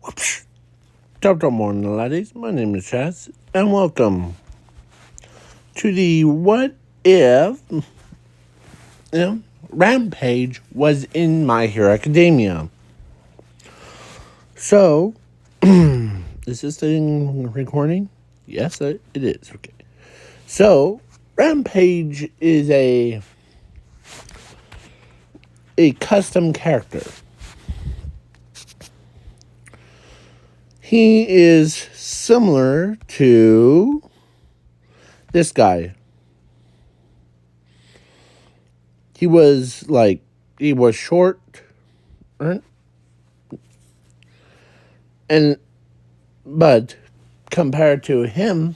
Whoops. Top morning, ladies. My name is Chaz, and welcome to the What If Rampage was in My Hero Academia. So, is this thing recording? Yes, it is. Okay. So, Rampage is a custom character. He is similar to this guy. He was short, right? But compared to him,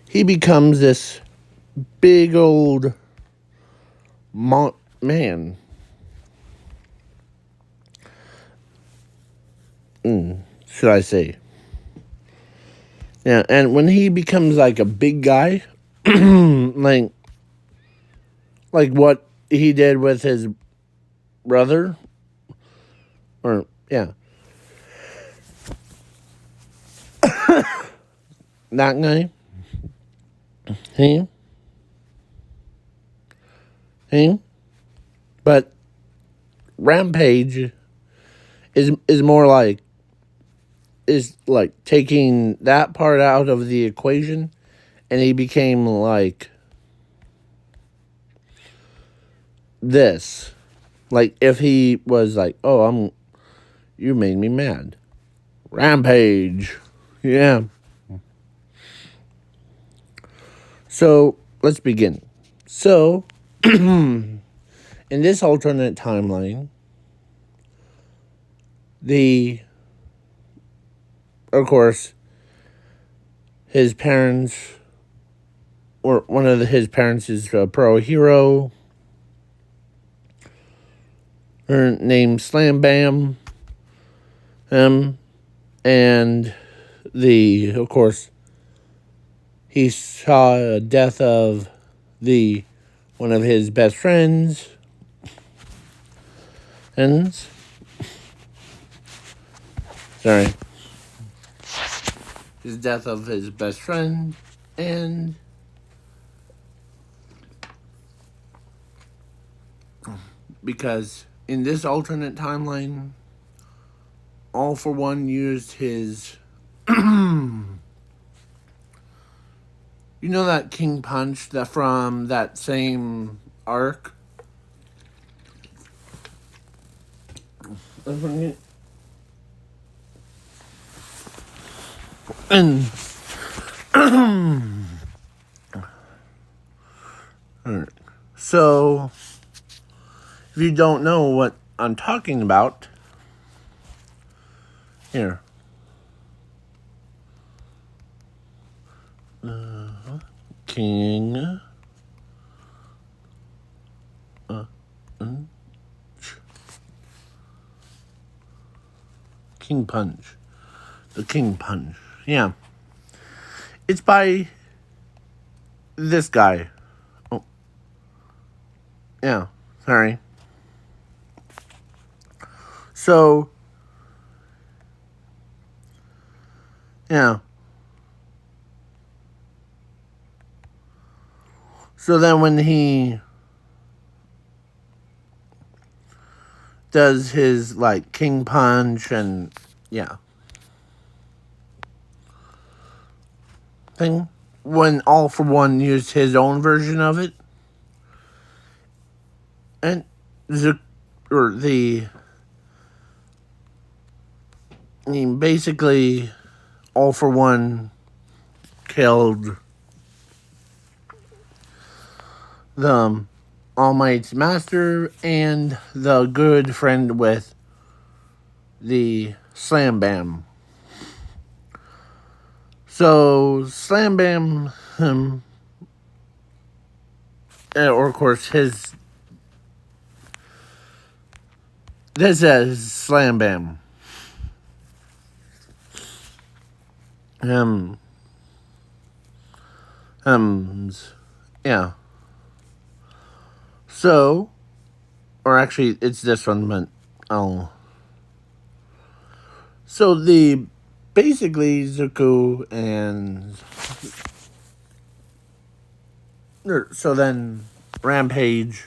he becomes this big old man. Should I say? Yeah, and when he becomes like a big guy, like what he did with his brother, or yeah, that guy, he, but Rampage is more like taking that part out of the equation, and he became like this. Like if he was like, "Oh, you made me mad." Rampage. Yeah. So, let's begin. So, in this alternate timeline, of course, his parents, or one of his parents is a pro hero. Her name Slam Bam. And of course, he saw a death of one of his best friends. Sorry. His death of his best friend, and because in this alternate timeline, All for One used his you know that King Punch that from that same arc? And so, if you don't know what I'm talking about, here. King King Punch. The King Punch. Yeah. It's by this guy. Oh. Yeah. Sorry. So, yeah. So then when he does his, King Punch and, yeah. Thing, when All for One used his own version of it, and basically, All for One killed the All Might's master and the good friend with the Slam Bam. So Slam Bam, or of course this is Slam Bam. Yeah. So, or actually, it's this one, but oh. So the basically Zuko and so then Rampage,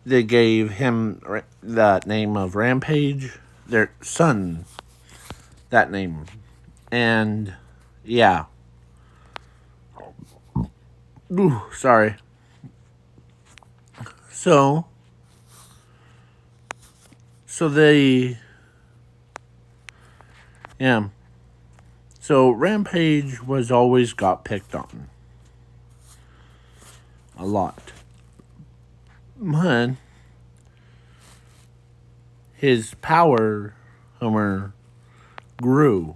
they gave him that name of Rampage, their son, that name. And yeah. Ooh, sorry. So they, yeah. So Rampage was always got picked on. A lot. But his power, Homer, grew.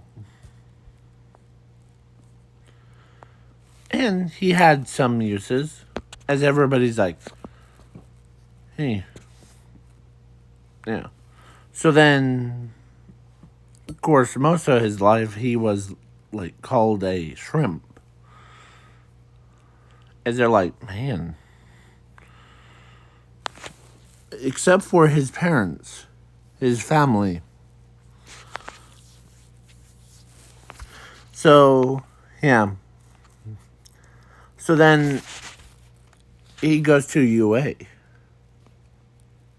And he had some uses. As everybody's like, hey. Yeah. So then, of course, most of his life he was like called a shrimp. As they're like, man. Except for his parents, his family. So, yeah. So then he goes to UA.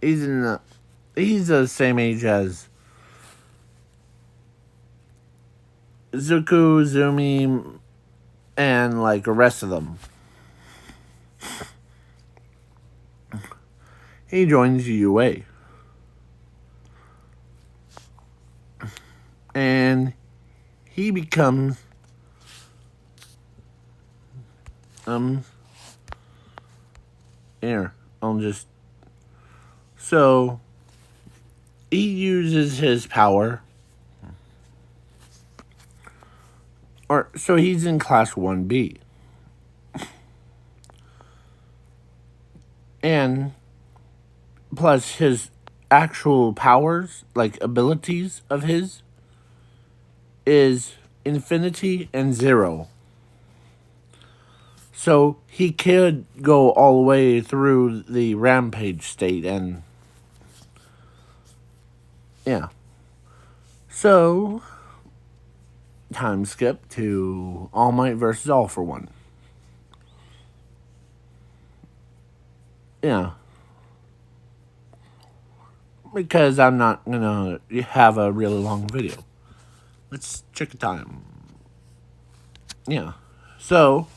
He's the same age as Zuko, Zumi, and like the rest of them. He joins UA. And he becomes here. I'll just so he uses his power. Or so he's in class 1B. And plus his actual powers, like abilities of his, is infinity and zero. So he could go all the way through the rampage state and yeah. So time skip to All Might versus All for One. Yeah. Because I'm not gonna have a really long video. Let's check the time. Yeah. So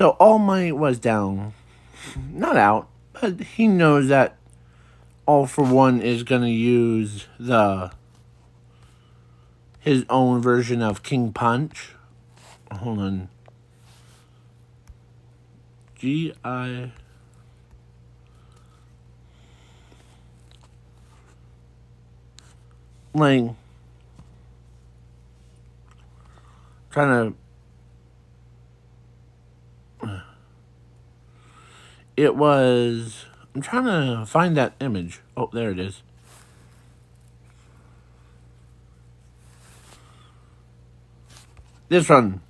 All Might was down. Not out, but he knows that All for One is gonna use his own version of King Punch. Hold on. G-I... like... trying to... It was... I'm trying to find that image. Oh, there it is. This one.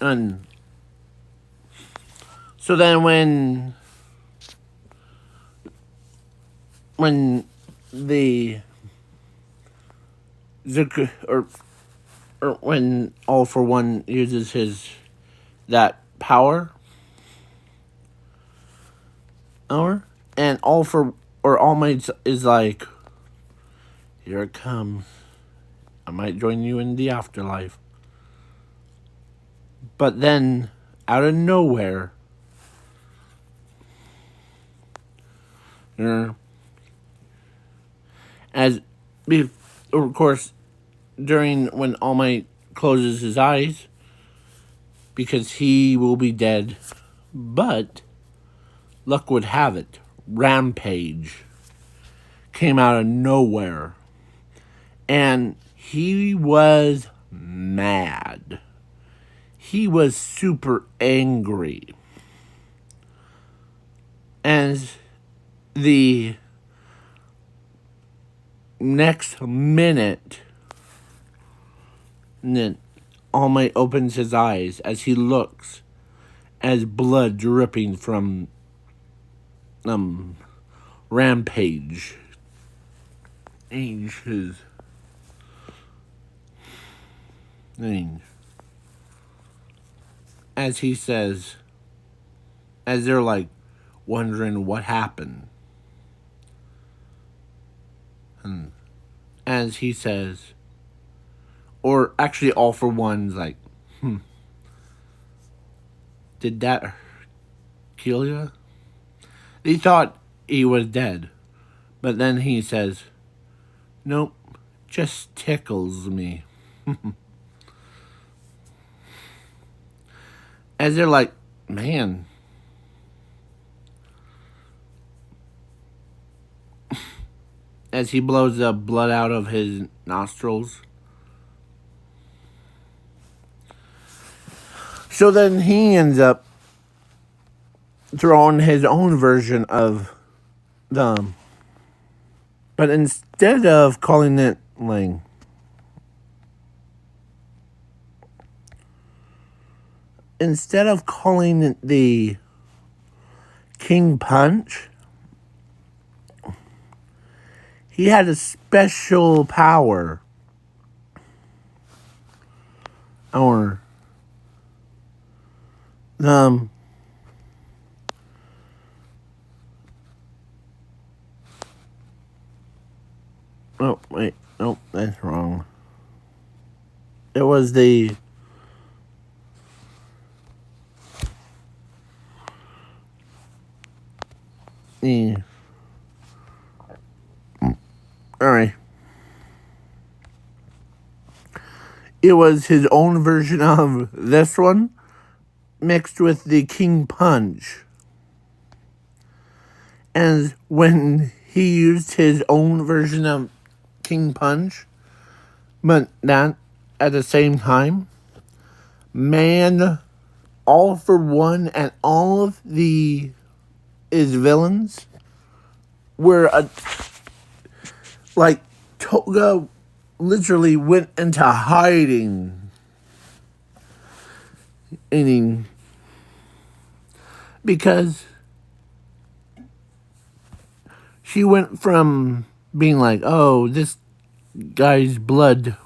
And... so then when the Zuko or when All for One uses that power, and All Might is like, here it comes. I might join you in the afterlife. But then, out of nowhere, as of course, during when All Might closes his eyes, because he will be dead, but luck would have it, Rampage came out of nowhere, and he was mad. He was super angry. And the next minute, All Might opens his eyes as he looks, as blood dripping from rampage. His name. As he says, as they're like wondering what happened. And as he says, or actually All for One's like, did that kill you? He thought he was dead. But then he says, nope, just tickles me. As they're like, man. As he blows the blood out of his nostrils. So then he ends up throwing his own version of the... But instead of calling it, like... Instead of calling it the King Punch, he had a special power. Or... Oh, wait. Nope, that's wrong. It was the... Alright. It was his own version of this one, mixed with the King Punch. And when he used his own version of King Punch, but that at the same time, man, All for One and all of his villains were like Toga literally went into hiding. Because she went from being like, oh, this guy's blood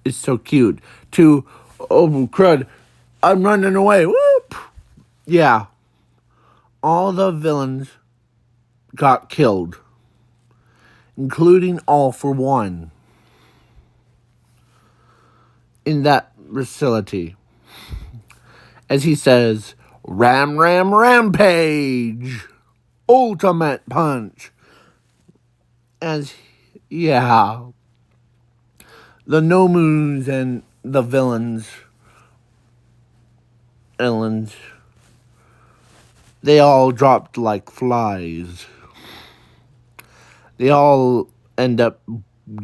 is so cute, to, oh, crud, I'm running away. Whoop! Yeah. All the villains got killed, including All for One, in that facility. As he says, rampage, ultimate punch. As, yeah, the Nomus and the villains, they all dropped like flies. They all end up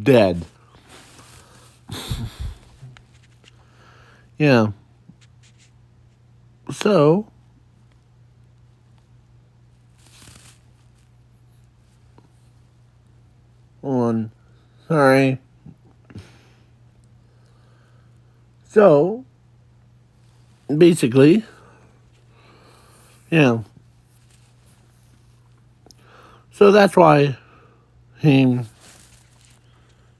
dead. Yeah. So, hold on. Sorry. So, basically, yeah. So that's why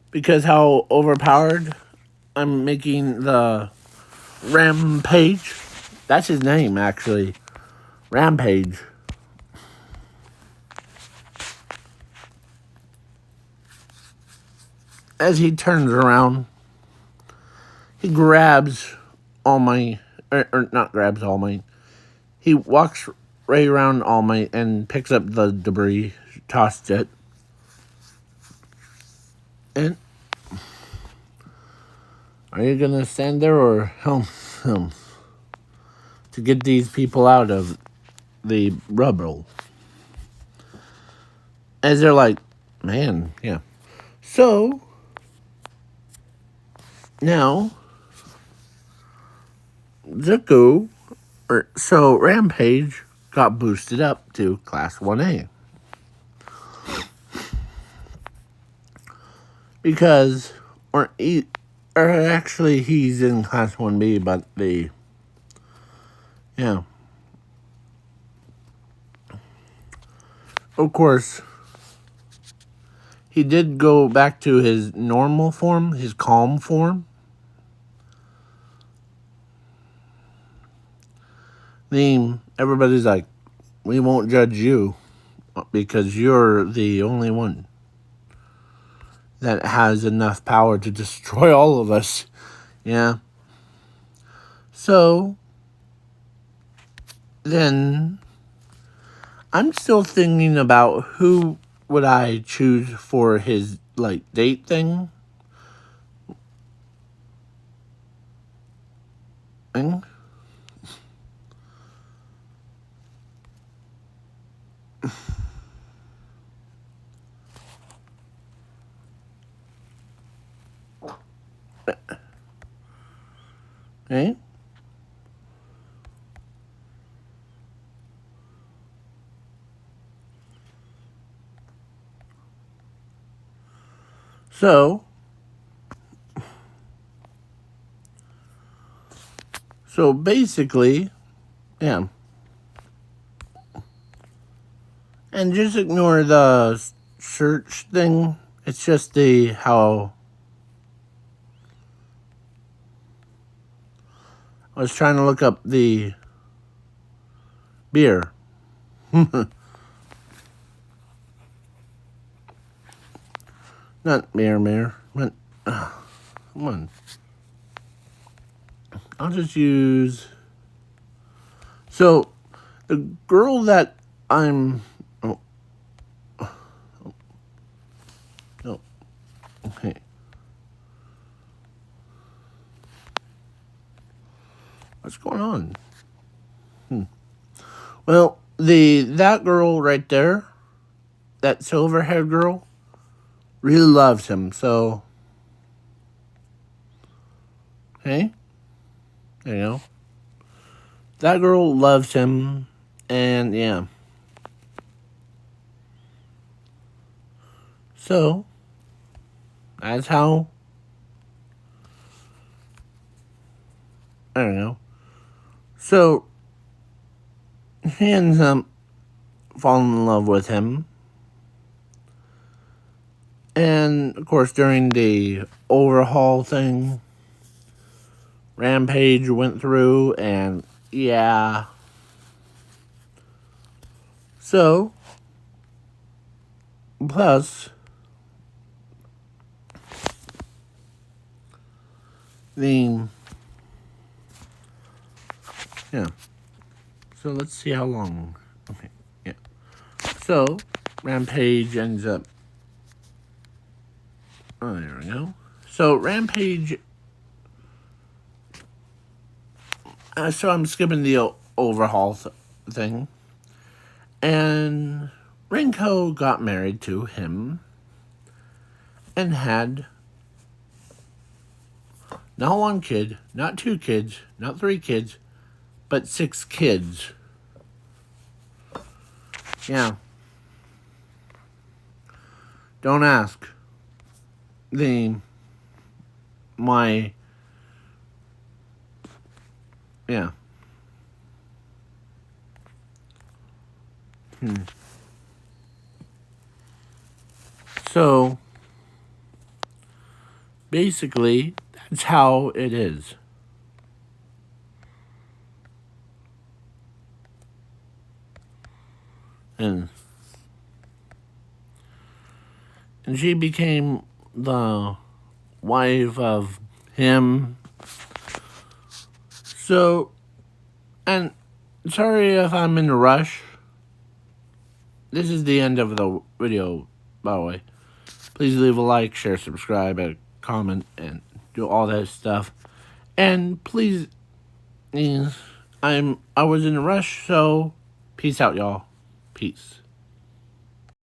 because how overpowered I'm making the Rampage. That's his name, actually. Rampage. As he turns around, he grabs All Might, or not grabs All Might. He walks right around All Might and picks up the debris, tossed it. And are you gonna stand there or help him to get these people out of the rubble? As they're like, man, yeah. So now Rampage got boosted up to Class 1A. Because, or actually he's in Class 1B, but Yeah. Of course, he did go back to his normal form, his calm form. Everybody's like, we won't judge you because you're the only one that has enough power to destroy all of us. Yeah. So, then, I'm still thinking about who would I choose for his, like, date thing. Okay? So basically, yeah. And just ignore the search thing. It's just how I was trying to look up the beer. Not beer, but come on. I'll just use. So, the girl that I'm. Oh. No. Okay. What's going on? Well, that girl right there, that silver-haired girl, really loves him. So, hey, there you go. That girl loves him, and yeah. So, that's how. I don't know. So, he ends up falling in love with him. And, of course, during the overhaul thing, Rampage went through, and yeah. So, plus, yeah. So, let's see how long. Okay, yeah. So, Rampage ends up. Oh, there we go. So, Rampage. So, I'm skipping the overhaul thing. And Rinko got married to him and had not one kid, not two kids, not three kids, but 6 kids. Yeah. Don't ask. Yeah. So, basically, that's how it is. And she became the wife of him. So, and sorry if I'm in a rush. This is the end of the video, by the way. Please leave a like, share, subscribe, and comment, and do all that stuff. And please, I was in a rush, so peace out, y'all. Peace.